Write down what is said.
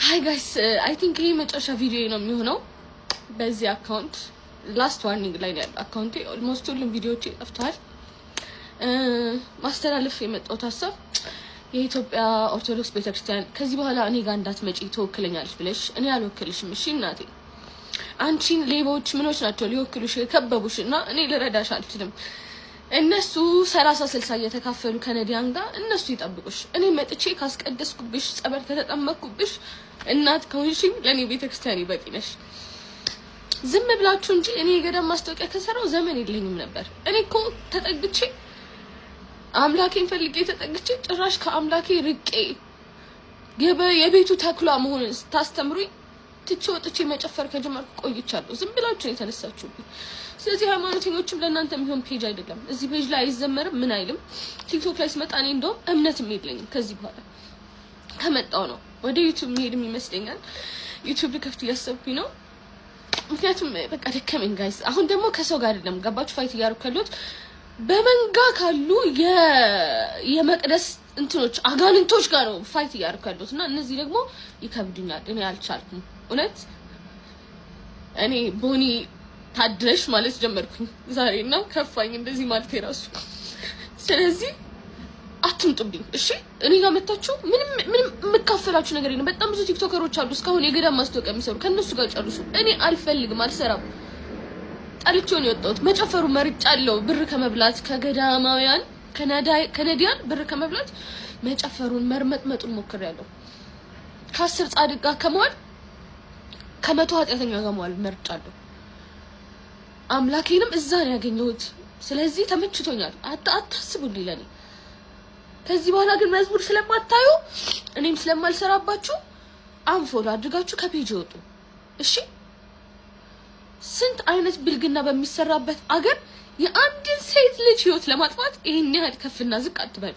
ሃይ ጋይስ አይ ቲንክ ይሄ መጨረሻ ቪዲዮ ነው የሚሆነው በዚህ አካውንት ላስት ዋርኒንግ ላይ ያለው አካውንቴ ኦልሞስት ሁሉም ቪዲዮዎች ጠፍተዋል። ማስተላለፍ የመጣው ሀሳብ የኢትዮጵያ ኦርቶዶክስ ቤተክርስቲያን ከዚህ በኋላ እኔ ጋር እንዳትመጪ ትወክለኛለሽ ብለሽ እኔ አልወክልሽም። እሺ እናቴ አንቺን ሌቦች ምኖች ናቸው ሊወክሉሽ የከበቡሽ እና እኔ ልረዳሽ አልችልም። እነሱ 30-60 እየተካፈሉ ከነዲያን ጋር እነሱ ይጠብቁሽ። እኔ መጥቼ ካስቀደስኩብሽ ጸበል ከተጠመቅኩብሽ እናት ከሆንሽኝ ለኔ ቤተክርስቲያን ይበቂ ነሽ። ዝም ብላችሁ እንጂ እኔ የገዳም ማስታወቂያ ከሰራው ዘመን የለኝም ነበር። እኔ እኮ ተጠግቼ አምላኬን ፈልጌ ተጠግቼ ጭራሽ ከአምላኬ ርቄ የቤቱ ተክሏ መሆኑን ስታስተምሩኝ ትቼ ወጥቼ መጨፈር ከጀመርኩ ቆይቻለሁ። ዝም ብላችሁ የተነሳችሁብኝ። ስለዚህ ሃይማኖተኞችም ለእናንተ የሚሆን ፔጅ አይደለም። እዚህ ፔጅ ላይ አይዘመርም ምን አይልም። ቲክቶክ ላይ ስመጣ እኔ እንደውም እምነትም የለኝም። ከዚህ በኋላ ከመጣው ነው ወደ ዩቲዩብ መሄድም ይመስለኛል። ዩቲዩብ ልከፍት እያሰብኩኝ ነው። ምክንያቱም በቃ ደከመኝ ጋይስ። አሁን ደግሞ ከሰው ጋር አይደለም ገባችሁ ፋይት እያደረኩ ያለሁት በመንጋ ካሉ የመቅደስ እንትኖች አጋንንቶች ጋር ነው ፋይት እያደረኩ ያለሁት እና እነዚህ ደግሞ ይከብዱኛል። እኔ አልቻልኩም እውነት። እኔ ቦኒ ታድለሽ ማለት ጀመርኩኝ ዛሬና ከፋኝ እንደዚህ ማለት የራሱ። ስለዚህ አትምጡብኝ እሺ። እኔ ጋር መጣችሁ ምንም የምካፈላችሁ ነገር የለም። በጣም ብዙ ቲክቶከሮች አሉ እስካሁን የገዳም ማስታወቂያ የሚሰሩ ከነሱ ጋር ጨርሱ። እኔ አልፈልግም፣ አልሰራም። ጠልቼው ነው የወጣሁት። መጨፈሩ መርጫለሁ። ብር ከመብላት ከገዳማውያን ከነዲያን ብር ከመብላት መጨፈሩን መርመጥመጡን ሞክሬያለሁ። ከ10 ጻድቅ ጋር ከመዋል ከመቶ ኃጢአተኛ ጋር መዋል መርጫለሁ። አምላኬንም እዛ ነው ያገኘሁት። ስለዚህ ተመችቶኛል። አታስቡልኝ ለኔ። ከዚህ በኋላ ግን መዝሙር ስለማታዩ እኔም ስለማልሰራባችሁ አንፎሎ አድርጋችሁ ከፔጅ ወጡ እሺ። ስንት አይነት ብልግና በሚሰራበት አገር የአንድን ሴት ልጅ ህይወት ለማጥፋት ይሄን ያህል ከፍና ዝቅ አትበሉ።